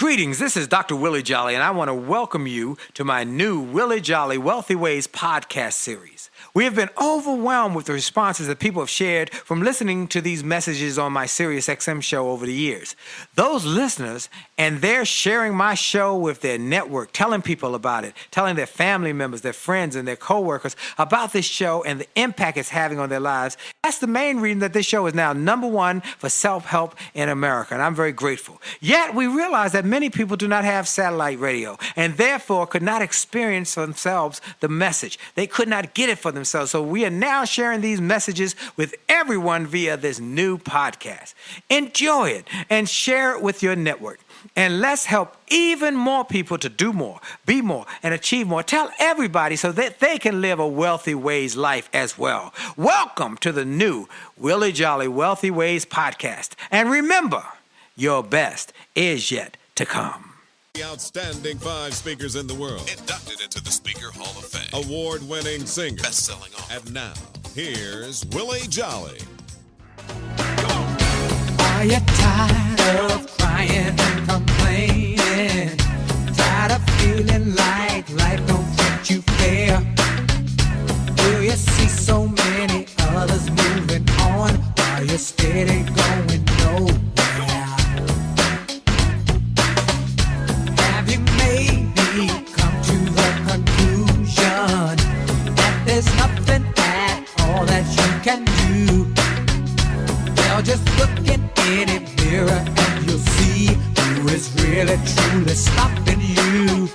Greetings, this is Dr. Willie Jolley, and I want to welcome you to my new Willie Jolley Wealthy Ways podcast series. We have been overwhelmed with the responses that people have shared from listening to these messages on my SiriusXM show over the years. Those listeners, and they're sharing my show with their network, telling people about it, telling their family members, their friends, and their coworkers about this show and the impact it's having on their lives. That's the main reason that this show is now #1 for self-help in America, and I'm very grateful. Yet, we realize that many people do not have satellite radio and therefore could not experience for themselves the message. They could not get it for themselves. So we are now sharing these messages with everyone via this new podcast. Enjoy it and share it with your network. And let's help even more people to do more, be more, and achieve more. Tell everybody so that they can live a Wealthy Ways life as well. Welcome to the new Willie Jolley Wealthy Ways podcast. And remember, your best is yet to come. The outstanding 5 speakers in the world. Inducted into the Speaker Hall of Fame. Award-winning singer. Best-selling author. And now, here's Willie Jolley. Are you tired of crying and complaining? Tired of feeling like life don't treat you fair? Do you see so many others moving on while you're steady going nowhere? Have you maybe come to the conclusion that there's nothing at all that you can do? Well, just look in any mirror and you'll see who is really truly stopping you.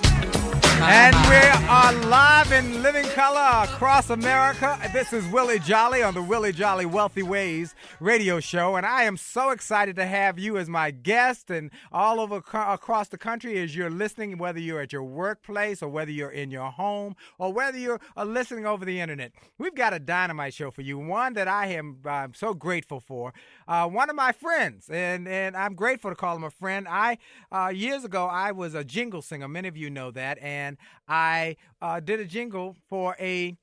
And we are live in living color across America. This is Willie Jolley on the Willie Jolley Wealthy Ways radio show. And I am so excited to have you as my guest and all over across the country as you're listening, whether you're at your workplace or whether you're in your home or whether you're listening over the internet. We've got a dynamite show for you, one that I'm so grateful for. One of my friends, and I'm grateful to call him a friend. Years ago, I was a jingle singer. Many of you know that. And I did a jingle for a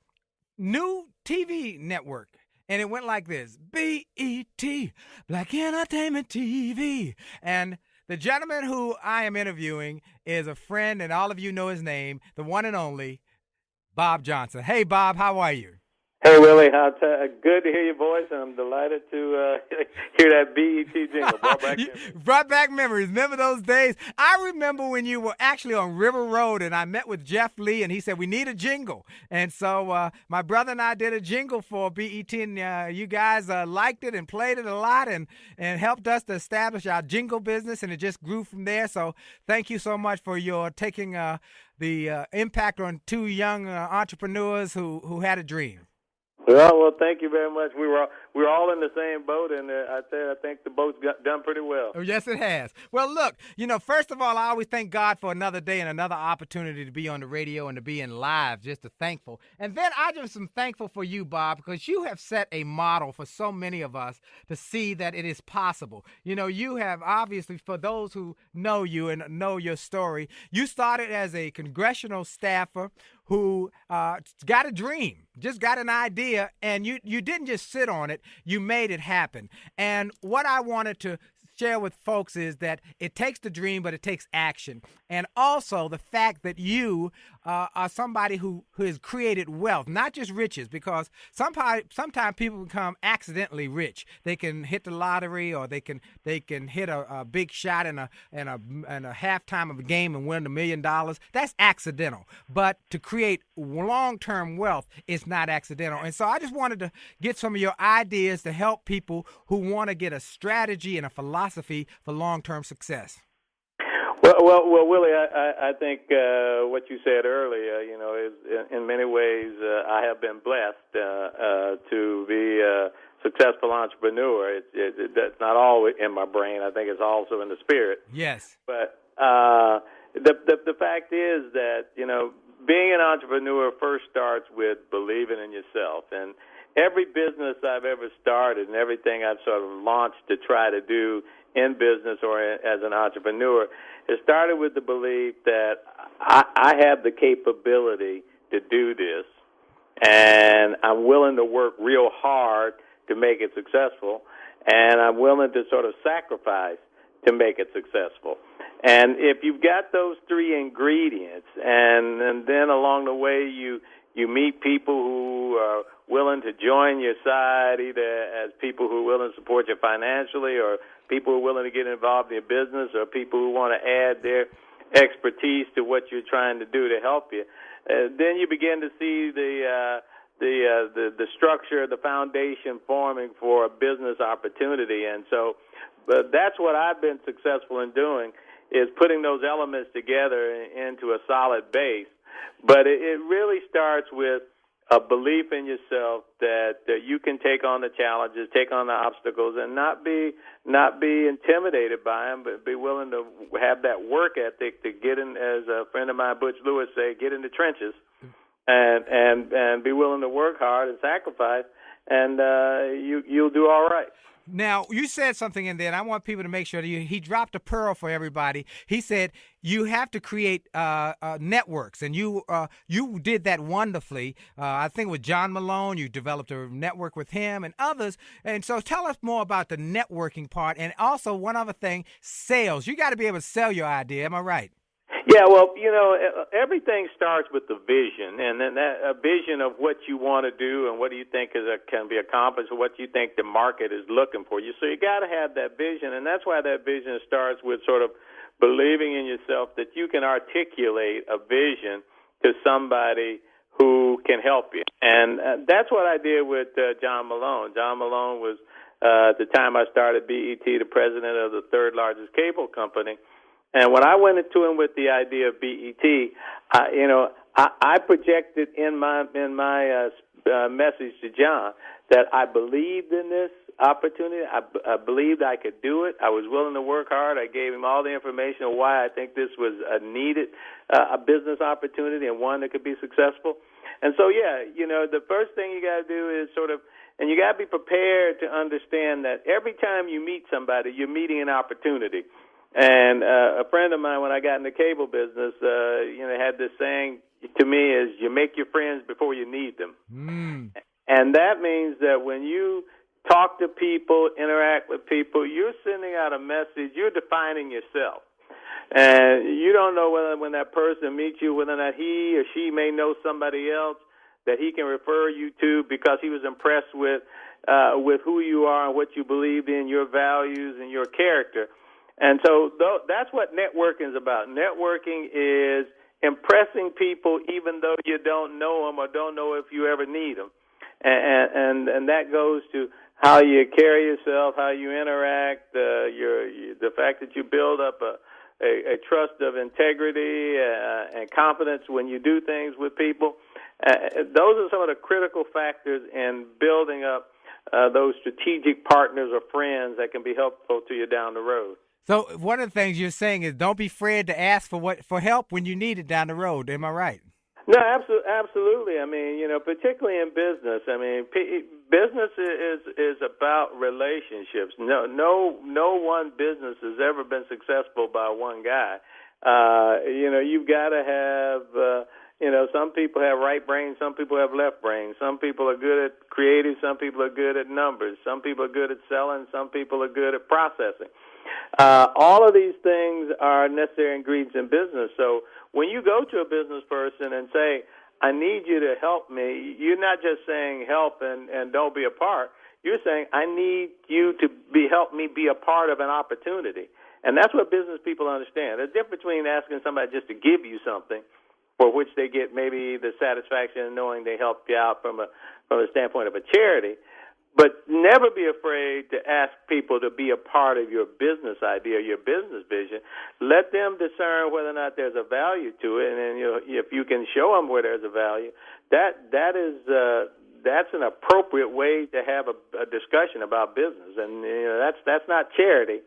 new TV network. And it went like this: BET, Black Entertainment TV. And the gentleman who I am interviewing is a friend, and all of you know his name, the one and only Bob Johnson. Hey, Bob, how are you? Hey, Willie, good to hear your voice, and I'm delighted to hear that BET jingle. Brought back memories. Remember those days? I remember when you were actually on River Road, and I met with Jeff Lee, and he said, we need a jingle. And so my brother and I did a jingle for BET, and you guys liked it and played it a lot and helped us to establish our jingle business, and it just grew from there. So thank you so much for your taking the impact on 2 young entrepreneurs who had a dream. Well, thank you very much. We were all in the same boat, and I think the boat's done pretty well. Oh, yes, it has. Well, look, first of all, I always thank God for another day and another opportunity to be on the radio and to be in live, just thankful. And then I just am thankful for you, Bob, because you have set a model for so many of us to see that it is possible. You have obviously, for those who know you and know your story, you started as a congressional staffer who got a dream, just got an idea, and you didn't just sit on it, you made it happen. And what I wanted to share with folks is that it takes the dream, but it takes action. And also the fact that you are somebody who has created wealth, not just riches, because sometimes people become accidentally rich. They can hit the lottery, or they can hit a big shot in a halftime of a game and win $1 million. That's accidental. But to create long-term wealth is not accidental. And so I just wanted to get some of your ideas to help people who want to get a strategy and a philosophy for long-term success. Well, Willie, I think what you said earlier, is in many ways I have been blessed to be a successful entrepreneur. That's not all in my brain. I think it's also in the spirit. Yes. But the fact is that being an entrepreneur first starts with believing in yourself. And every business I've ever started and everything I've sort of launched to try to do in business or as an entrepreneur, it started with the belief that I have the capability to do this, and I'm willing to work real hard to make it successful, and I'm willing to sort of sacrifice to make it successful. And if you've got those three ingredients, and then along the way you meet people who are willing to join your side, either as people who are willing to support you financially, or people who are willing to get involved in your business, or people who want to add their expertise to what you're trying to do to help you, then you begin to see the structure, the foundation forming for a business opportunity. And so that's what I've been successful in doing, is putting those elements together into a solid base. But it really starts with a belief in yourself that you can take on the challenges, take on the obstacles, and not be intimidated by them, but be willing to have that work ethic to get in, as a friend of mine, Butch Lewis, say, get in the trenches, and be willing to work hard and sacrifice, and you'll do all right. Now, you said something in there, and I want people to make sure that he dropped a pearl for everybody. He said you have to create networks, and you did that wonderfully. I think with John Malone, you developed a network with him and others. And so tell us more about the networking part, and also one other thing, sales. You got to be able to sell your idea. Am I right? Yeah, well, everything starts with the vision, and then a vision of what you want to do and what do you think can be accomplished, or what you think the market is looking for you. So you got to have that vision, and that's why that vision starts with sort of believing in yourself that you can articulate a vision to somebody who can help you. And that's what I did with John Malone. John Malone was, at the time I started BET, the president of the third largest cable company. And when I went into him with the idea of BET, I projected in my message to John that I believed in this opportunity. I believed I could do it. I was willing to work hard. I gave him all the information on why I think this was a needed a business opportunity, and one that could be successful. And so, the first thing you got to do is and you got to be prepared to understand that every time you meet somebody, you're meeting an opportunity. And a friend of mine, when I got in the cable business, had this saying to me is, you make your friends before you need them. And that means that when you talk to people, interact with people, you're sending out a message, you're defining yourself. And you don't know whether when that person meets you, whether or not he or she may know somebody else that he can refer you to because he was impressed with who you are and what you believe in, your values and your character. And so that's what networking is about. Networking is impressing people even though you don't know them or don't know if you ever need them. And that goes to how you carry yourself, how you interact, the fact that you build up a trust of integrity and confidence when you do things with people. Those are some of the critical factors in building up those strategic partners or friends that can be helpful to you down the road. So one of the things you're saying is don't be afraid to ask for help when you need it down the road. Am I right? No, absolutely. I mean, particularly in business. I mean, business is about relationships. No one business has ever been successful by one guy. You've got to have. Some people have right brains, some people have left brains. Some people are good at creative, some people are good at numbers. Some people are good at selling, some people are good at processing. All of these things are necessary ingredients in business. So when you go to a business person and say, I need you to help me, you're not just saying help and don't be a part. You're saying, I need you to help me be a part of an opportunity. And that's what business people understand. There's a difference between asking somebody just to give you something for which they get maybe the satisfaction of knowing they helped you out from a standpoint of a charity. But never be afraid to ask people to be a part of your business idea, your business vision. Let them discern whether or not there's a value to it, and then if you can show them where there's a value, that's an appropriate way to have a discussion about business. And that's not charity.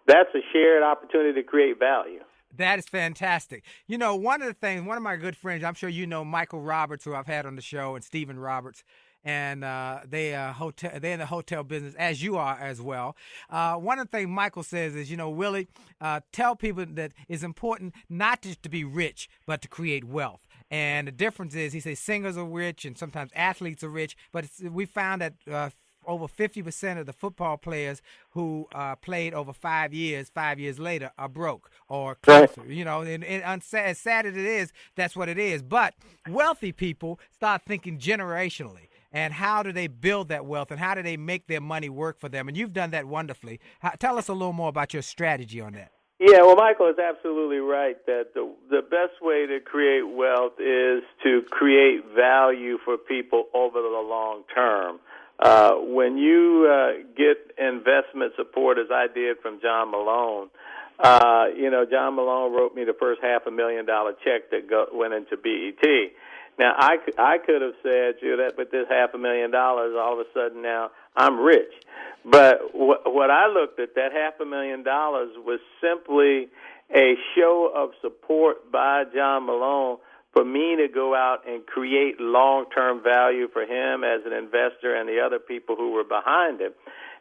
That's a shared opportunity to create value. That is fantastic. One of my good friends, I'm sure you know Michael Roberts, who I've had on the show, and Stephen Roberts. And they're in the hotel business, as you are as well. One of the things Michael says is, Willie, tell people that it's important not just to be rich, but to create wealth. And the difference is, he says, singers are rich and sometimes athletes are rich, but we found that over 50% of the football players who played over 5 years later are broke or closer. You know, and as sad as it is, that's what it is. But wealthy people start thinking generationally. And how do they build that wealth, and how do they make their money work for them? And you've done that wonderfully. Tell us a little more about your strategy on that. Yeah, well, Michael is absolutely right that the best way to create wealth is to create value for people over the long term. When you get investment support, as I did from John Malone, John Malone wrote me the first $500,000 check that went into BET. Now, I could have said, that with this $500,000, all of a sudden now I'm rich. But what I looked at, that $500,000 was simply a show of support by John Malone for me to go out and create long-term value for him as an investor and the other people who were behind him.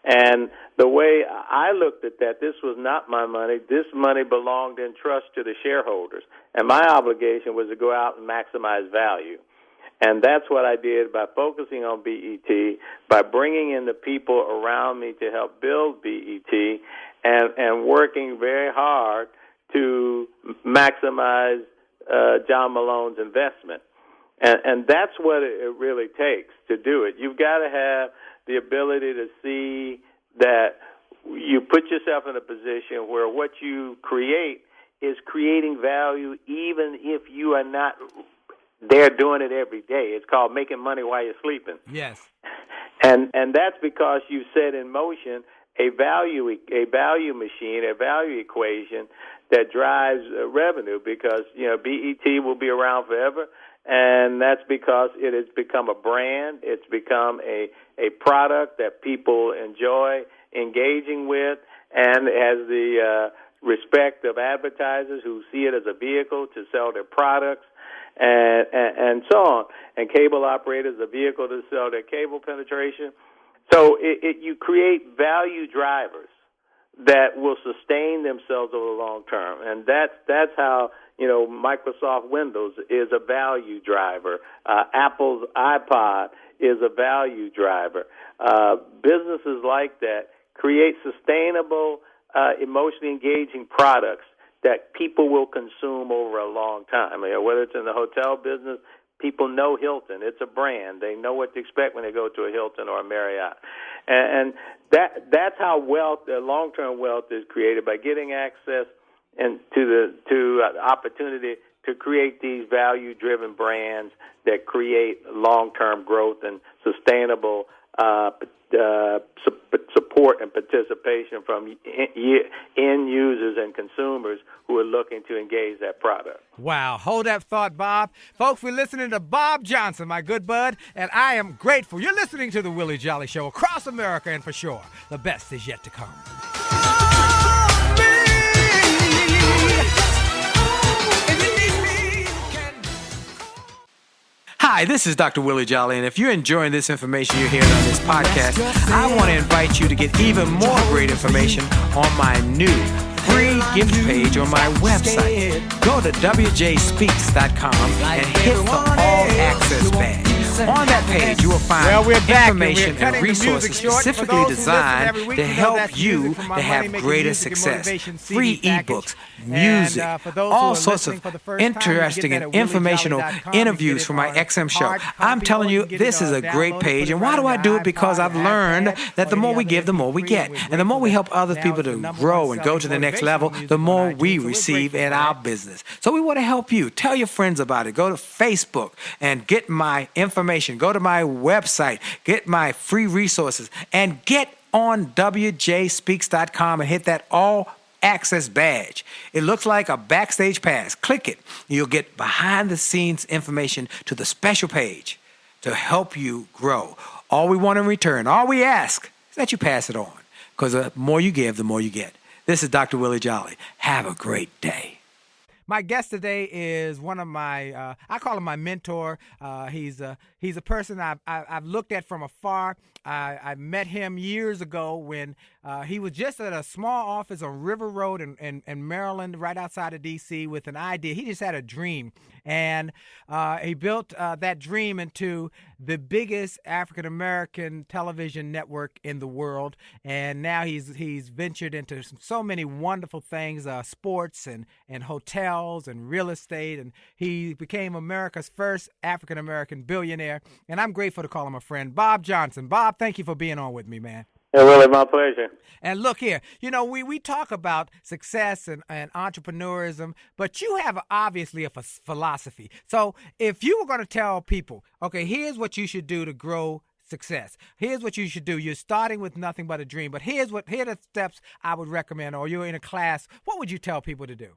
And the way I looked at that, this was not my money. This money belonged in trust to the shareholders. And my obligation was to go out and maximize value. And that's what I did by focusing on BET, by bringing in the people around me to help build BET, and working very hard to maximize John Malone's investment. And that's what it really takes to do it. You've got to have the ability to see that you put yourself in a position where what you create is creating value even if you are not there doing it every day. It's called making money while you're sleeping. Yes. And that's because you set in motion a value machine, a value equation that drives revenue, because BET will be around forever, and that's because it has become a brand. It's become a product that people enjoy engaging with, and has the respect of advertisers who see it as a vehicle to sell their products, and so on, and cable operators, a vehicle to sell their cable penetration. So you create value drivers that will sustain themselves over the long term, and that's how Microsoft Windows is a value driver. Apple's iPod is a value driver. Businesses like that create sustainable, emotionally engaging products that people will consume over a long time. Whether it's in the hotel business, people know Hilton. It's a brand. They know what to expect when they go to a Hilton or a Marriott. And that's how long-term wealth is created, by getting access to the opportunity to create these value-driven brands that create long-term growth and sustainable support and participation from end users and consumers who are looking to engage that product. Wow. Hold that thought, Bob. Folks, we're listening to Bob Johnson, my good bud, and I am grateful. You're listening to the Willie Jolley Show across America, and for sure, the best is yet to come. Hi, this is Dr. Willie Jolley, and if you're enjoying this information you're hearing on this podcast, I want to invite you to get even more great information on my new free gift page on my website. Go to wjspeaks.com and hit the All Access badge. On that page, you will find information and resources specifically designed to help you to have greater success. Free ebooks, music, all sorts of interesting and informational interviews from my XM show. I'm telling you, this is a great page. And why do I do it? Because I've learned that the more we give, the more we get. And the more we help other people to grow and go to the next level, the more we receive in our business. So we want to help you. Tell your friends about it. Go to Facebook and get my information. Go to my website, get my free resources, and get on wjspeaks.com and hit that All Access badge. It looks like a backstage pass. Click it. You'll get behind-the-scenes information to the special page to help you grow. All we want in return, all we ask, is that you pass it on, because the more you give, the more you get. This is Dr. Willie Jolley. Have a great day. My guest today is one of my, I call him my mentor. He's a person I've looked at from afar. I met him years ago when he was just at a small office on River Road in Maryland, right outside of D.C., with an idea. He just had a dream, and he built that dream into the biggest African American television network in the world, and now he's ventured into so many wonderful things, sports and hotels and real estate, and he became America's first African American billionaire. And I'm grateful to call him a friend, Bob Johnson. Bob, thank you for being on with me, man. Yeah, Willie, my pleasure. And look here, we talk about success and entrepreneurism, but you have obviously a philosophy. So if you were going to tell people, okay, here's what you should do to grow success. Here's what you should do. You're starting with nothing but a dream, but here are the steps I would recommend, or you're in a class, what would you tell people to do?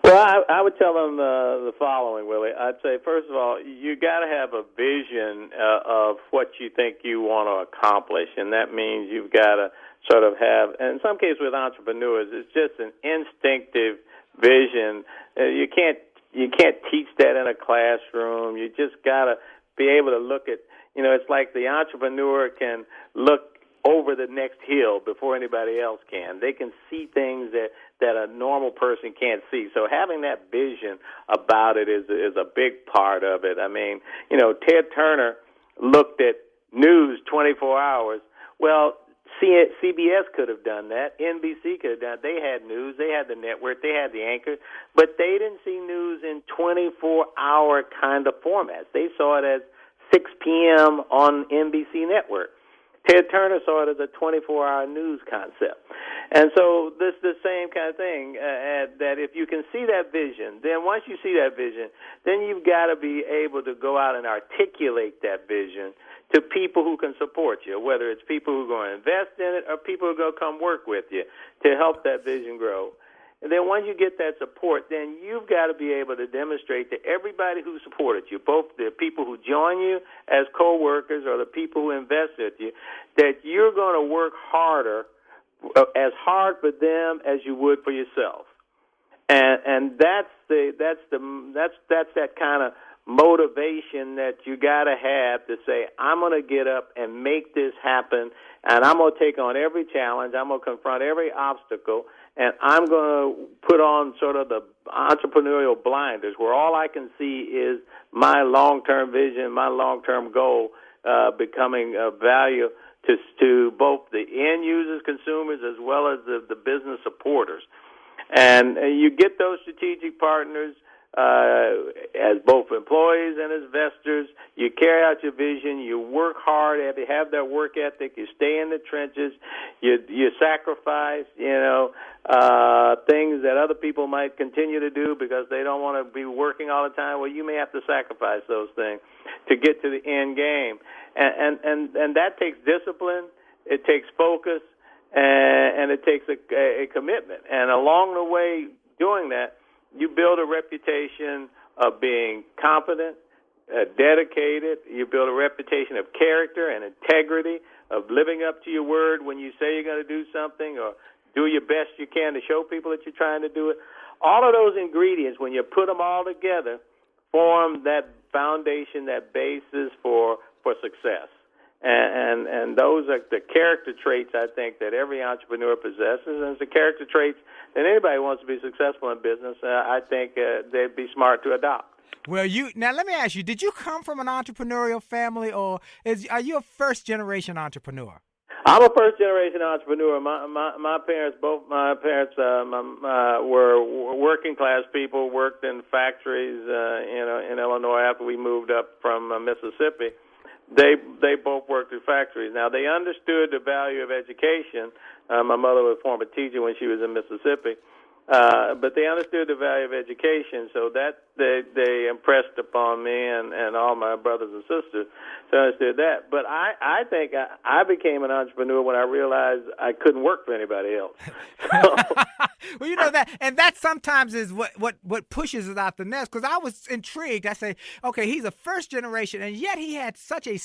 Well, I would tell them the following, Willie. I'd say, first of all, you got to have a vision of what you think you want to accomplish, and that means you've got to sort of have, and in some cases with entrepreneurs, it's just an instinctive vision. You can't teach that in a classroom. You just got to be able to look at, it's like the entrepreneur can look over the next hill before anybody else can. They can see things that a normal person can't see. So having that vision about it is a big part of it. I mean, Ted Turner looked at news 24 hours. Well, CBS could have done that. NBC could have done it. They had news. They had the network. They had the anchor. But they didn't see news in 24-hour kind of formats. They saw it as 6 p.m. on NBC network. Ted Turner saw it as a 24-hour news concept. And so this is the same kind of thing, that if you can see that vision, then once you see that vision, then you've got to be able to go out and articulate that vision to people who can support you, whether it's people who are going to invest in it or people who are going to come work with you to help that vision grow. And then once you get that support, then you've got to be able to demonstrate to everybody who supported you, both the people who join you as co-workers or the people who invest with you, that you're going to work harder, as hard for them as you would for yourself. And that's that kind of motivation that you got to have to say, I'm going to get up and make this happen, and I'm going to take on every challenge. I'm going to confront every obstacle, and I'm going to put on sort of the entrepreneurial blinders where all I can see is my long-term vision, my long-term goal, becoming of value to both the end users, consumers, as well as the business supporters. And you get those strategic partners as both employees and as investors. You carry out your vision. You work hard. You have that work ethic. You stay in the trenches. You sacrifice, things that other people might continue to do because they don't want to be working all the time. Well, you may have to sacrifice those things to get to the end game. And that takes discipline. It takes focus. And it takes a commitment. And along the way doing that, you build a reputation of being confident, dedicated. You build a reputation of character and integrity, of living up to your word when you say you're going to do something, or do your best you can to show people that you're trying to do it. All of those ingredients, when you put them all together, form that foundation, that basis for success. And those are the character traits, I think, that every entrepreneur possesses, and it's the character traits that anybody who wants to be successful in business, I think they'd be smart to adopt. Well, now let me ask you, did you come from an entrepreneurial family, or are you a first-generation entrepreneur? I'm a first-generation entrepreneur. My parents, both my parents were working-class people, worked in factories in Illinois after we moved up from Mississippi. They both worked in factories. Now, they understood the value of education. My mother was a former teacher when she was in Mississippi. But they understood the value of education, so that they impressed upon me and all my brothers and sisters. So I understood that. But I think I became an entrepreneur when I realized I couldn't work for anybody else. So. Well, you know that, and that sometimes is what pushes it out the nest. Because I was intrigued. I say, okay, he's a first generation, and yet he had such a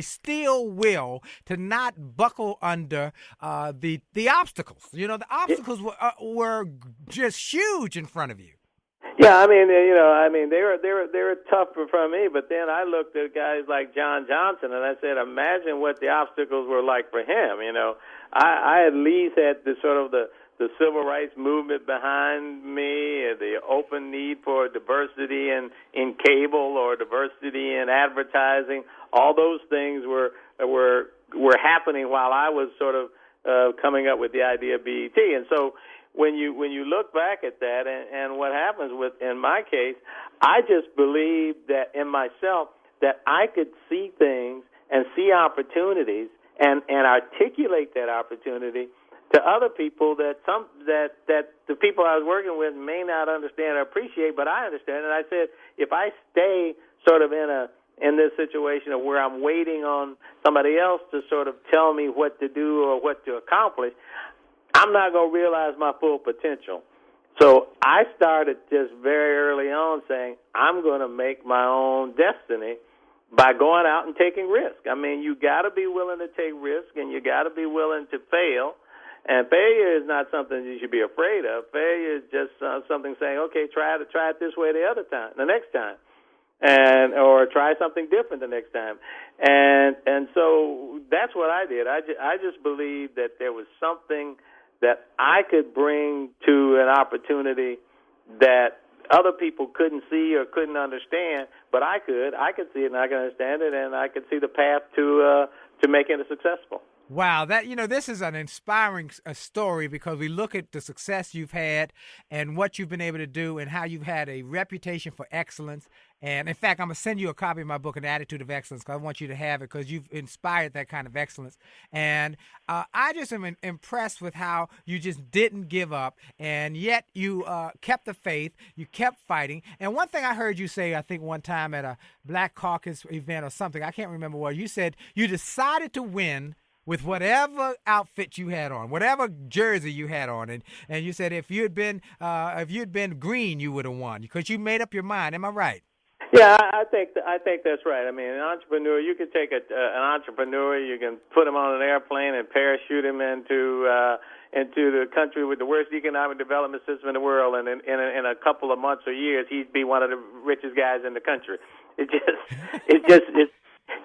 steel will to not buckle under the obstacles. You know, the obstacles were just huge in front of you. Yeah, I mean, they were tough in front of me. But then I looked at guys like John Johnson, and I said, imagine what the obstacles were like for him. You know, I at least had the sort of the civil rights movement behind me. the open need for diversity in cable or diversity in advertising. All those things were happening while I was sort of coming up with the idea of BET. And so when you look back at that, and what happens in my case, I just believed that in myself that I could see things and see opportunities and articulate that opportunity to other people that the people I was working with may not understand or appreciate, but I understand. And I said, if I stay sort of in this situation of where I'm waiting on somebody else to sort of tell me what to do or what to accomplish, I'm not going to realize my full potential. So I started just very early on saying, I'm going to make my own destiny by going out and taking risk. I mean, you got to be willing to take risk, and you got to be willing to fail. And failure is not something you should be afraid of. Failure is just something saying, okay, try it this way the next time, or try something different the next time. And so that's what I did. I just believed that there was something that I could bring to an opportunity that other people couldn't see or couldn't understand, but I could. I could see it and I could understand it, and I could see the path to making it successful. Wow, this is an inspiring story, because we look at the success you've had and what you've been able to do and how you've had a reputation for excellence. And in fact, I'm going to send you a copy of my book, An Attitude of Excellence, because I want you to have it, because you've inspired that kind of excellence. And I just am impressed with how you just didn't give up, and yet you kept the faith, you kept fighting. And one thing I heard you say, I think one time at a Black Caucus event or something, I can't remember what, you said you decided to win with whatever outfit you had on, whatever jersey you had on, and you said if you'd been green, you would have won, because you made up your mind. Am I right? Yeah, I think that's right. I mean, an entrepreneur, you can take an entrepreneur, you can put him on an airplane and parachute him into the country with the worst economic development system in the world, and in a couple of months or years, he'd be one of the richest guys in the country.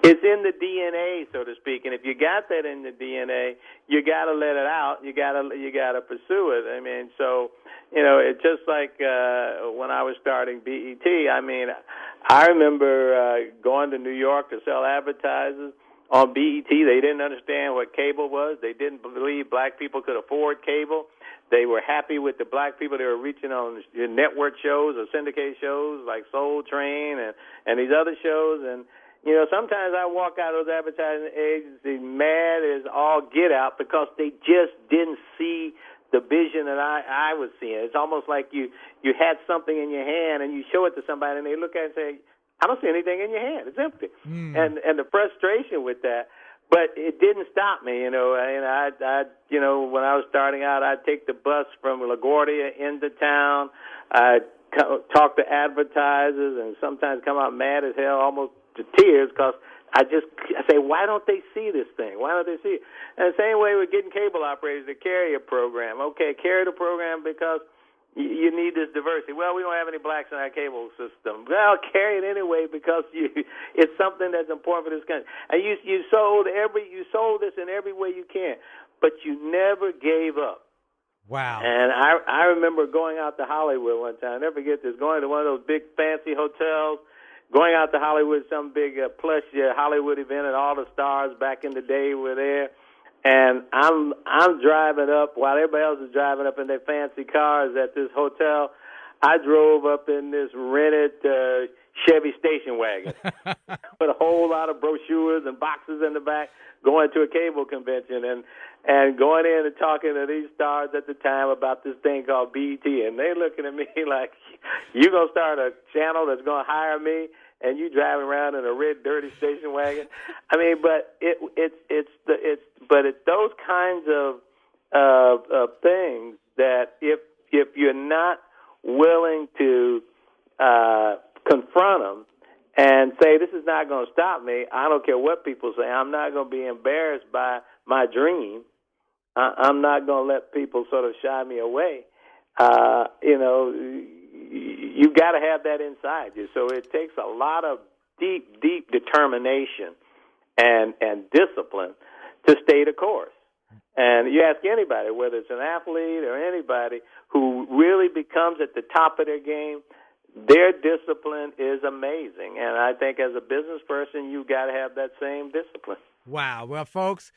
It's in the DNA, so to speak, and if you got that in the DNA, you got to let it out. You got to pursue it. I mean, so it's just like when I was starting BET. I mean, I remember going to New York to sell advertisers on BET. They didn't understand what cable was. They didn't believe black people could afford cable. They were happy with the black people they were reaching on network shows or syndicate shows like Soul Train and these other shows. And sometimes I walk out of those advertising agencies mad as all get out, because they just didn't see the vision that I was seeing. It's almost like you had something in your hand and you show it to somebody and they look at it and say, I don't see anything in your hand. It's empty. And the frustration with that. But it didn't stop me, And I when I was starting out, I'd take the bus from LaGuardia into town. I'd talk to advertisers and sometimes come out mad as hell, almost to tears, because I say, why don't they see this thing? Why don't they see it? And the same way with getting cable operators to carry a program. Okay, carry the program because you need this diversity. Well, we don't have any blacks in our cable system. Well, carry it anyway because it's something that's important for this country. And you sold this in every way you can, but you never gave up. Wow. And I remember going out to Hollywood one time. I'll never forget this, going to one of those big fancy hotels, going out to Hollywood, some big plush Hollywood event, and all the stars back in the day were there. And I'm driving up while everybody else is driving up in their fancy cars at this hotel. I drove up in this rented Chevy station wagon with a whole lot of brochures and boxes in the back, going to a cable convention and going in and talking to these stars at the time about this thing called BET. And they looking at me like, you going to start a channel that's going to hire me, and you driving around in a red, dirty station wagon? I mean, but it's those kinds of things that if you're not willing to confront them and say, this is not going to stop me, I don't care what people say, I'm not going to be embarrassed by my dream, I'm not going to let people sort of shy me away, you've got to have that inside you. So it takes a lot of deep, deep determination and discipline to stay the course. And you ask anybody, whether it's an athlete or anybody who really becomes at the top of their game, their discipline is amazing. And I think as a business person, you've got to have that same discipline. Wow. Well, folks,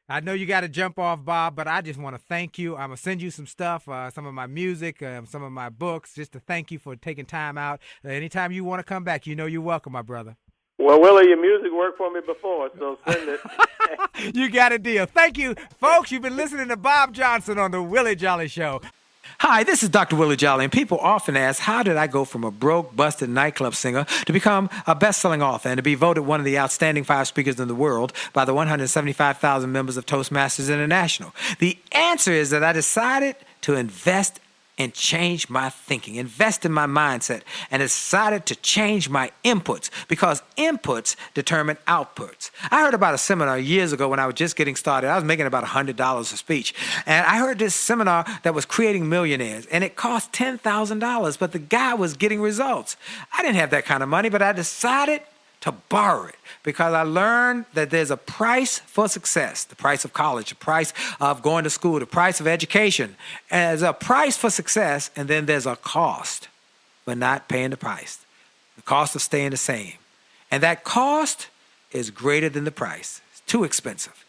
I know you got to jump off, Bob, but I just want to thank you. I'm going to send you some stuff, some of my music, some of my books, just to thank you for taking time out. Anytime you want to come back, you know you're welcome, my brother. Well, Willie, your music worked for me before, so send it. You got a deal. Thank you, folks. You've been listening to Bob Johnson on the Willie Jolley Show. Hi, this is Dr. Willie Jolley, and people often ask, how did I go from a broke, busted nightclub singer to become a best-selling author and to be voted one of the outstanding 5 speakers in the world by the 175,000 members of Toastmasters International? The answer is that I decided to invest and change my thinking, invest in my mindset, and decided to change my inputs because inputs determine outputs. I heard about a seminar years ago when I was just getting started. I was making about $100 a speech. And I heard this seminar that was creating millionaires, and it cost $10,000, but the guy was getting results. I didn't have that kind of money, but I decided to borrow it because I learned that there's a price for success, the price of college, the price of going to school, the price of education. And there's a price for success, and then there's a cost for not paying the price, the cost of staying the same. And that cost is greater than the price. It's too expensive.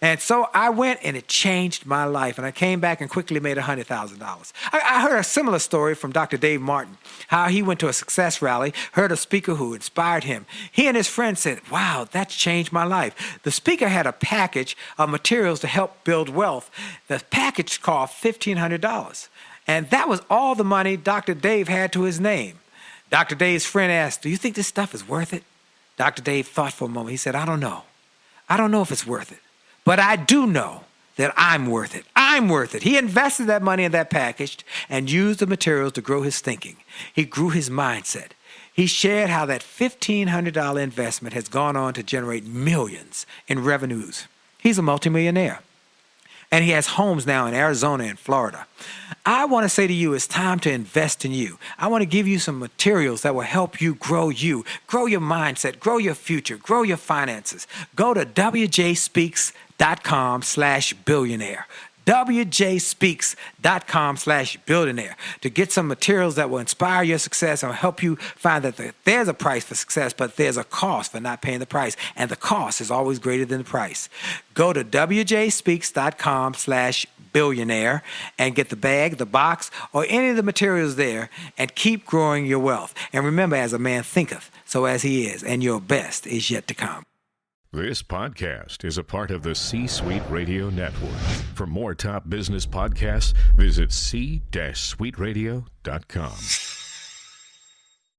And so I went, and it changed my life. And I came back and quickly made $100,000. I heard a similar story from Dr. Dave Martin, how he went to a success rally, heard a speaker who inspired him. He and his friend said, wow, that's changed my life. The speaker had a package of materials to help build wealth. The package cost $1,500. And that was all the money Dr. Dave had to his name. Dr. Dave's friend asked, do you think this stuff is worth it? Dr. Dave thought for a moment. He said, I don't know. I don't know if it's worth it. But I do know that I'm worth it. I'm worth it. He invested that money in that package and used the materials to grow his thinking. He grew his mindset. He shared how that $1,500 investment has gone on to generate millions in revenues. He's a multimillionaire. And he has homes now in Arizona and Florida. I want to say to you, it's time to invest in you. I want to give you some materials that will help you, grow your mindset, grow your future, grow your finances. Go to wjspeaks.com/billionaire. wjspeaks.com/billionaire to get some materials that will inspire your success and help you find that there's a price for success, but there's a cost for not paying the price. And the cost is always greater than the price. Go to wjspeaks.com/billionaire and get the bag, the box, or any of the materials there and keep growing your wealth. And remember, as a man thinketh, so as he is, and your best is yet to come. This podcast is a part of the C-Suite Radio Network. For more top business podcasts, visit c-suiteradio.com.